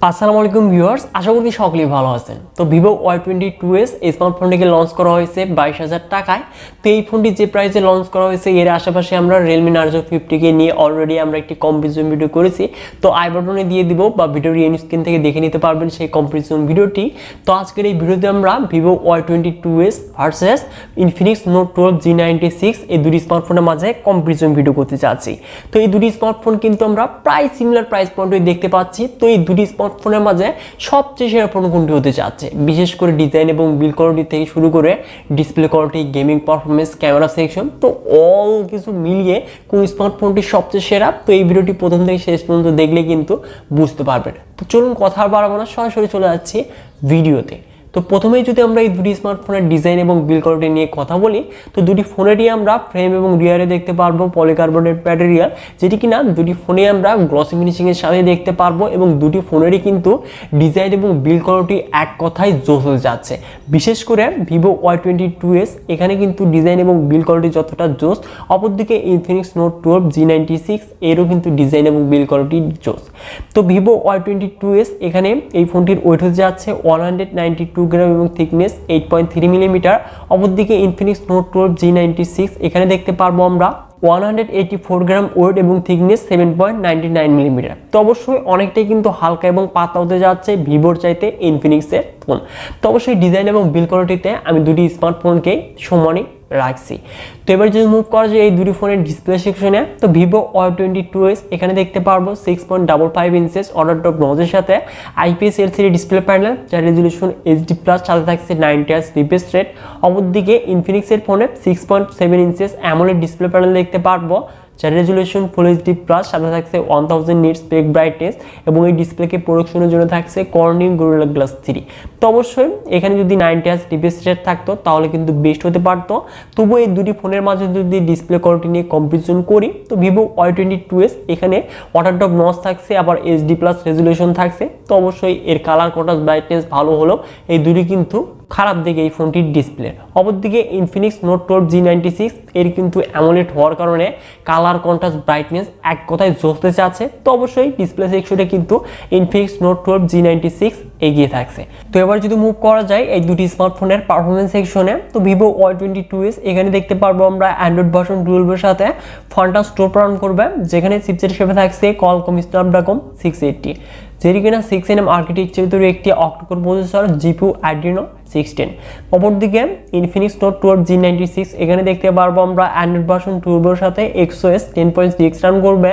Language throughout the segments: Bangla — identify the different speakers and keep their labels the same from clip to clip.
Speaker 1: আসসালামু আলাইকুম ভিউয়ার্স, আশা করি সকলেই ভালো আছেন। তো Vivo Y22s এই স্মার্টফোনটিকে লঞ্চ করা হয়েছে 22,000 টাকায়। তো এই ফোনটি যে প্রাইসে লঞ্চ করা হয়েছে এর আশেপাশে আমরা Realme Narzo 50 কে নিয়ে অলরেডি আমরা একটি কম্পারিজন ভিডিও করেছি। তো আই বাটনে দিয়ে দিব বা ভিডিওর এন্ড স্ক্রিন থেকে দেখে নিতে পারবেন সেই কম্পারিজন ভিডিওটি। তো আজকের এই ভিডিওতে আমরা Vivo Y22s versus Infinix Note 12 G96 এই দুটি স্মার্টফোনের মাঝে কম্পারিজন ভিডিও করতে যাচ্ছি। তো এই দুটি স্মার্টফোন কিন্তু আমরা প্রায় সিমিলার প্রাইস পয়েন্টে দেখতে পাচ্ছি। তো এই দুটি স্মার্টফোনের মাঝে সবচেয়ে সেরা ফোন কোনটি হতে যাচ্ছে, বিশেষ করে ডিজাইন এবং বিল্ড কোয়ালিটি থেকে শুরু করে display quality, gaming performance, camera section, তো অল কিছু মিলিয়ে কোন স্মার্টফোনটি সবচেয়ে সেরা। তো এই ভিডিওটি প্রথম থেকে শেষ পর্যন্ত দেখলে কিন্তু বুঝতে পারবেন। তো চলুন কথা বাড়াবো না, সরাসরি চলে যাচ্ছি ভিডিওতে। তো প্রথমেই যদি আমরা এই দুটি স্মার্টফোনের ডিজাইন এবং বিল্ড কোয়ালিটি নিয়ে কথা বলি, তো দুটি ফোনেরই আমরা ফ্রেম এবং রিয়ারে দেখতে পারবো পলিকার্বনেট ম্যাটেরিয়াল, যেটি কিনা দুটি ফোনে আমরা গ্লসি ফিনিশিং এর সাথে দেখতে পারবো এবং দুটি ফোনেরই কিন্তু ডিজাইন এবং বিল্ড কোয়ালিটি এক কথায় জোস হয়ে যাচ্ছে। বিশেষ করে Vivo Y22s এখানে কিন্তু ডিজাইন এবং বিল্ড কোয়ালিটি যতটা জোস, অপরদিকে Infinix Note 12 G96 এরও কিন্তু ডিজাইন এবং বিল্ড কোয়ালিটি জোস। তো Vivo Y22s এখানে এই ফোনটির ওয়েট হতে যাচ্ছে 192 গ্রাম এবং থিকনেস 8.3 মিলিমিটার। অপরদিকে Infinix Note 12 G96 এখানে দেখতে পারবো আমরা 184 গ্রাম ওয়েট এবং থিকনেস 7.99 মিলিমিটার। তো অবশ্যই অনেকটাই কিন্তু হালকা এবং পাতলা হতে যাচ্ছে ভিভোর চাইতে ইনফিনিক্সের ফোন। তো অবশ্যই ডিজাইন এবং বিল্ড কোয়ালিটিতে আমি দুটি স্মার্টফোনকে সমানই রাখছি। তো এবার যদি মুভ করা যায় এই দুটি ফোনের ডিসপ্লে সেকশনে, তো Vivo Y22s এখানে দেখতে পারবো 6.55 ইঞ্চেস অর্ডার টপ নজের সাথে IPS LCD ডিসপ্লে প্যানেল, যার রেজলিউশন HD+ সাথে থাকছে 90 Hz রিফ্রেশ রেট। অপরদিকে ইনফিনিক্স এর ফোনে 6.7 ইঞ্চেস অ্যামোলেড ডিসপ্লে প্যানেল দেখতে পারবো, যার রেজলিউশন ফুল HD+ সাথে থাকছে 1000 নিটস পেক ব্রাইটনেস এবং এই ডিসপ্লেকে প্রোডাকশনের জন্য থাকছে কর্নিং গরিলা গ্লাস 3। তো অবশ্যই এখানে যদি 90 Hz রিফ্রেশ রেট থাকতো তাহলে কিন্তু বেস্ট হতে পারতো। তবুও এই দুটি ফোনের মাঝে যদি ডিসপ্লে কোয়ালিটি নিয়ে কম্পারিজন করি, তো Vivo Y22s এখানে ওয়াটার ড্রপ নচ থাকছে, আবার HD+ রেজলিউশন থাকছে। তো অবশ্যই এর কালার কন্ট্রাস্ট ব্রাইটনেস ভালো হলেও এই দুটি কিন্তু খারাপ দিকে এই ফোনটির ডিসপ্লে। অপরদিকে Infinix Note 12 G96 এর কিন্তু অ্যামোলেড হওয়ার কারণে কালার কন্ট্রাস্ট ব্রাইটনেস এক কথায় জোসতে চাচ্ছে। তো অবশ্যই ডিসপ্লে সেকশনে কিন্তু Infinix Note 12 G96 এগিয়ে থাকছে। তো এবার যদি মুভ করা যায় এই দুটি স্মার্টফোনের পারফরমেন্স সেকশনে, তো Vivo Y22s এখানে দেখতে পারবো আমরা অ্যান্ড্রয়েড ভার্সন 12 এর সাথে ফন্টা স্টোর প্রদান করবে, যেখানে চিপসেট হিসেবে থাকছে Qualcomm Snapdragon 680, যেটি কিনা 6nm আর্কিটেকচার তৈরি একটি অক্টোকোর প্রসেসর, GPU Adreno 610। অপরদিকে Infinix Note 12 G96 এখানে দেখতে পারবো আমরা অ্যান্ড্রয়েড ভার্সন 12 এর সাথে XOS 10.6 রান করবে,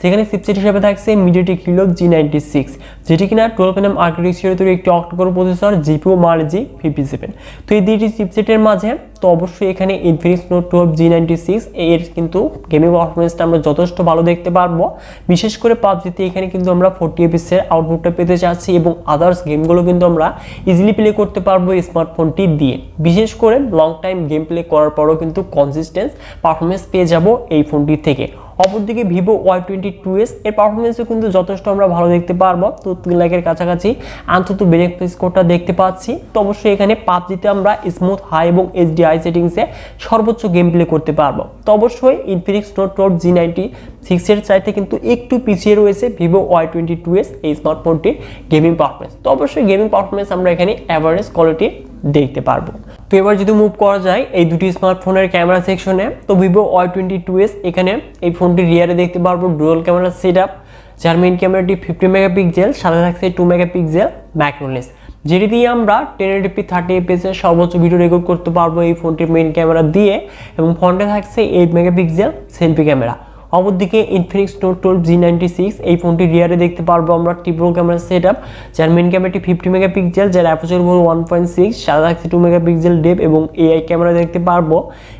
Speaker 1: যেখানে চিপসেট হিসেবে থাকছে MediaTek Helio G96, যেটি কিনা 12nm আর্কিটেকচার তৈরি একটি octa-core processor, GPU Mali G57। তো এই দুটি চিপসেটের মাঝে তো অবশ্যই এখানে Infinix Note 12 G96 এর কিন্তু গেমিং পারফরমেন্সটা আমরা যথেষ্ট ভালো দেখতে পারবো। বিশেষ করে পাবজিতে এখানে কিন্তু আমরা 40 fps এর আউটপুটটা পেতে চাচ্ছি এবং আদার্স গেমগুলো কিন্তু আমরা ইজিলি প্লে করতে পারবো এই স্মার্টফোনটি দিয়ে। বিশেষ করে লং টাইম গেম প্লে করার পরও কিন্তু কনসিস্টেন্ট পারফরমেন্স পেয়ে যাব এই ফোনটি থেকে। অপরদিকে Vivo Y22s এর পারফরমেন্সও কিন্তু যথেষ্ট আমরা ভালো দেখতে পারবো। তো 3 লাখের কাছাকাছি অন্তত বেনিফিট স্কোরটা দেখতে পাচ্ছি। তো অবশ্যই এখানে পাবজিতে আমরা স্মুথ হাই এবং HDI সেটিংসে সর্বোচ্চ গেম প্লে করতে পারবো। তো অবশ্যই Infinix Note 12 G96 এর চাইতে কিন্তু একটু পিছিয়ে রয়েছে Vivo Y22s এই স্মার্টফোনটির গেমিং পারফরমেন্স। তো অবশ্যই গেমিং পারফরমেন্স আমরা এখানে অ্যাভারেজ কোয়ালিটি দেখতে পারবো। তো এবার যদি মুভ করা যায় এই দুটি স্মার্টফোনের ক্যামেরা সেকশনে, তো Vivo Y22s এখানে এই ফোনটি রিয়ারে দেখতে পারবো ডুয়াল ক্যামেরা সেটআপ, যার মেইন ক্যামেরাটি 50 মেগাপিক্সেল, সাথে থাকছে 2 মেগাপিক্সেল ম্যাক্রো লেন্স, যেটি দিয়ে আমরা 1080p 30 fps এর সর্বোচ্চ ভিডিও রেকর্ড করতে পারবো এই ফোনটির মেইন ক্যামেরা দিয়ে, এবং ফ্রন্টে থাকছে 8 মেগাপিক্সেল সেলফি ক্যামেরা। অপরদিকে Infinix Note 12 G96 এই ফোনটি রিয়ারে দেখতে পারবো আমরা ট্রিপল ক্যামেরা সেটআপ, যার মেইন ক্যামেরাটি 50 মেগাপিক্সেল, যার অ্যাপারচার হল 1.6, সাথে থাকছে 2 মেগাপিক্সেল ডেপ এবং AI ক্যামেরা দেখতে পারবো।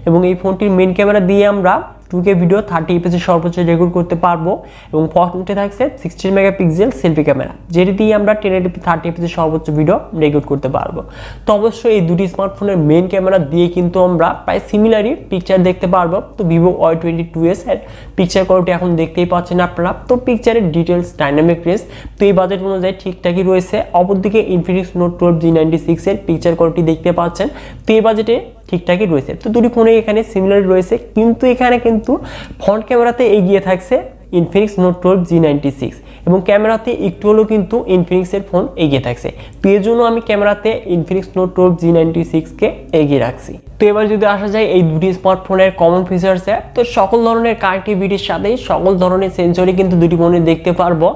Speaker 1: এবং এই ফোনটির মেইন ক্যামেরা দিয়ে আমরা 2K ভিডিও 30 fps এর সর্বোচ্চ রেকর্ড করতে পারবো এবং ফ্রন্টে থাকছে 16 মেগাপিক্সেল সেলফি ক্যামেরা, যেটি দিয়ে আমরা 1080p 30 fps এর সর্বোচ্চ ভিডিও রেকর্ড করতে পারবো। তো অবশ্যই এই দুটি স্মার্টফোনের মেইন ক্যামেরা দিয়ে কিন্তু আমরা প্রায় সিমিলারই পিকচার দেখতে পারবো। তো Vivo Y22s এর পিকচার কোয়ালিটি এখন দেখতেই পাচ্ছেন আপনারা। তো পিকচারের ডিটেলস, ডাইনামিক রেঞ্জ তো এই বাজেট অনুযায়ী ঠিকঠাকই রয়েছে। অপরদিকে Infinix Note 12 G96 এর পিকচার কোয়ালিটি দেখতে পাচ্ছেন তো এই বাজেটে ঠিকঠাকই রয়েছে। তো দুটি ফোনে এখানে সিমিলার রয়েছে, কিন্তু এখানে কিন্তু ফ্রন্ট ক্যামেরাতে এগিয়ে থাকছে ইনফিনিক্স নোট 12 G96 এবং ক্যামেরাতে একটু হলেও কিন্তু ইনফিনিক্সের ফোন এগিয়ে থাকছে। তো এর জন্য আমি ক্যামেরাতে ইনফিনিক্স নোট 12 G96 কে এগিয়ে রাখছি। তো এবার যদি আসা যায় এই দুটি স্মার্টফোনের কমন ফিচার্সে, তো সকল ধরনের কানেক্টিভিটির সাথেই সকল ধরনের সেন্সরই কিন্তু দুটি ফোনে দেখতে পারবো।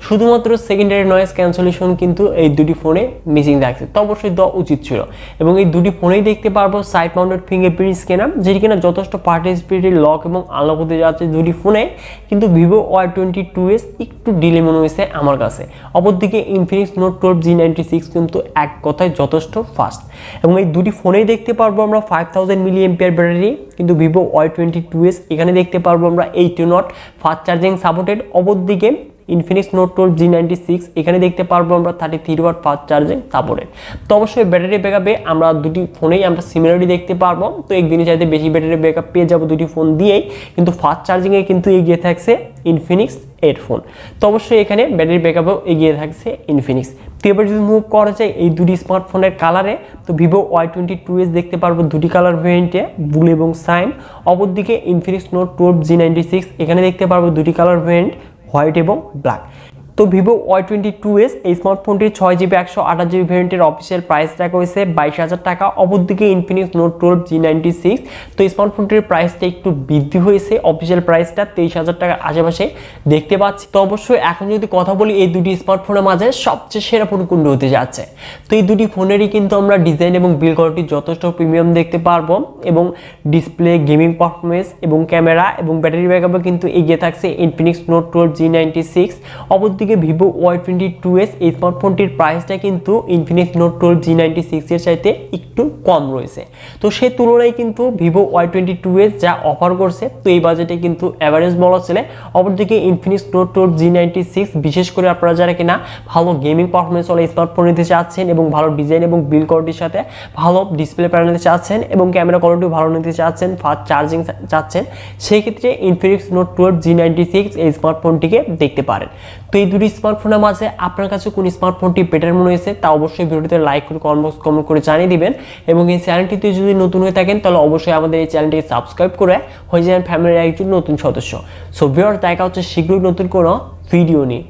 Speaker 1: শুধুমাত্র সেকেন্ডারি নয়েজ ক্যান্সেলেশন কিন্তু এই দুটি ফোনে মিসিং থাকছে, তো অবশ্যই দেওয়া উচিত ছিল। এবং এই দুটি ফোনেই দেখতে পারবো সাইড মাউন্টেড ফিঙ্গারপ্রিন্ট স্ক্যানার, যেটি কিনা যথেষ্ট পার্টিসিপেটরি লক এবং আনলক হতে যাচ্ছে দুটি ফোনে। কিন্তু Vivo Y22s একটু ডিলে মনে হয়েছে আমার কাছে। অপরদিকে ইনফিনিক্স নোট 12 G96 কিন্তু এক কথায় যথেষ্ট ফাস্ট। এবং এই দুটি ফোনেই দেখতে পারবো আমরা 5000 mAh ব্যাটারি, কিন্তু Vivo Y22s এখানে দেখতে পারবো আমরা 80 ওয়াট ফাস্ট চার্জিং সাপোর্টেড। অপরদিকে ইনফিনিক্স নোট 12 G96 এখানে দেখতে পারবো আমরা 33 ওয়াট ফাস্ট চার্জিং সাপোর্টেড। তো অবশ্যই ব্যাটারি ব্যাকআপে আমরা দুটি ফোনেই আমরা সিমিলারিটি দেখতে পারবো। তো একদিনে চাইতে বেশি ব্যাটারি ব্যাকআপ পেয়ে যাবো দুটি ফোন দিয়েই, কিন্তু ফাস্ট চার্জিংয়ে কিন্তু এগিয়ে থাকছে ইনফিনিক্স এর ফোন। তো অবশ্যই এখানে ব্যাটারি ব্যাকআপেও এগিয়ে থাকছে ইনফিনিক্স। তো এবার যদি মুভ করা যায় এই দুটি স্মার্টফোনের কালারে, তো Vivo Y22s দেখতে পারবো দুটি কালার ভেরিয়েন্টে, ব্লু এবং সাইন। অপরদিকে ইনফিনিক্স নোট 12 G96 এখানে দেখতে পারবো দুটি কালার ভেরিয়েন্ট, হোয়াইট এবং ব্ল্যাক। তো Vivo Y22s এই স্মার্টফোনটির 6GB 128GB ভেরিয়েন্টের অফিসিয়াল প্রাইস রাখা হয়েছে 22,000 টাকা। অপরদিকে ইনফিনিক্স নোট 12 G96 তো এই স্মার্টফোনটির প্রাইসটা একটু বৃদ্ধি হয়েছে, অফিসিয়াল প্রাইসটা 23,000 টাকার আশেপাশে দেখতে পাচ্ছি। তো অবশ্যই এখন যদি কথা বলি এই দুটি স্মার্টফোনের মাঝে সবচেয়ে সেরা ফোন কোনটি হতে যাচ্ছে, তো এই দুটি ফোনেরই কিন্তু আমরা ডিজাইন এবং বিল্ড কোয়ালিটি যথেষ্ট প্রিমিয়াম দেখতে পারবো, এবং ডিসপ্লে, গেমিং পারফরমেন্স এবং ক্যামেরা এবং ব্যাটারি ব্যাকআপে কিন্তু এগিয়ে থাকছে ইনফিনিক্স নোট 12 G96। অপরদিকে Vivo Y22s এই স্মার্টফোনটির প্রাইসটা কিন্তু ইনফিনিক্স নোট 12 G96 এর চাইতে একটু কম রয়েছে। তো সেই তুলনায় কিন্তু Vivo Y22s যা অফার করছে, তো এই বাজেটে কিন্তু অ্যাভারেজ বলা চলে। অপরদিকে ইনফিনিক্স নোট 12 G96 বিশেষ করে আপনারা যারা কিনা ভালো গেমিং পারফরমেন্স ওয়ালা স্মার্টফোন নিতে চাচ্ছেন এবং ভালো ডিজাইন এবং বিল্ড কোয়ালিটির সাথে ভালো ডিসপ্লে প্যানেল নিতে চাচ্ছেন এবং ক্যামেরা কোয়ালিটি ভালো নিতে চাচ্ছেন, ফাস্ট চার্জিং চাচ্ছেন, সেই ক্ষেত্রে ইনফিনিক্স নোট 12 G96 এই স্মার্টফোনটিকে দেখতে পারেন। তো এই দুটি স্মার্টফোনের মাঝে আপনার কাছে কোন স্মার্টফোনটি বেটার মনে হয়েছে তা অবশ্যই ভিডিওতে লাইক করে কমেন্ট করে জানিয়ে দিবেন। এবং এই চ্যানেলটিতে যদি নতুন হয়ে থাকেন তাহলে অবশ্যই আমাদের এই চ্যানেলটিকে সাবস্ক্রাইব করে হয়ে যাবেন ফ্যামিলির একজন নতুন সদস্য। সো ভিউয়ার্স, দেখা হচ্ছে শীঘ্রই নতুন কোনো ভিডিও নিয়ে।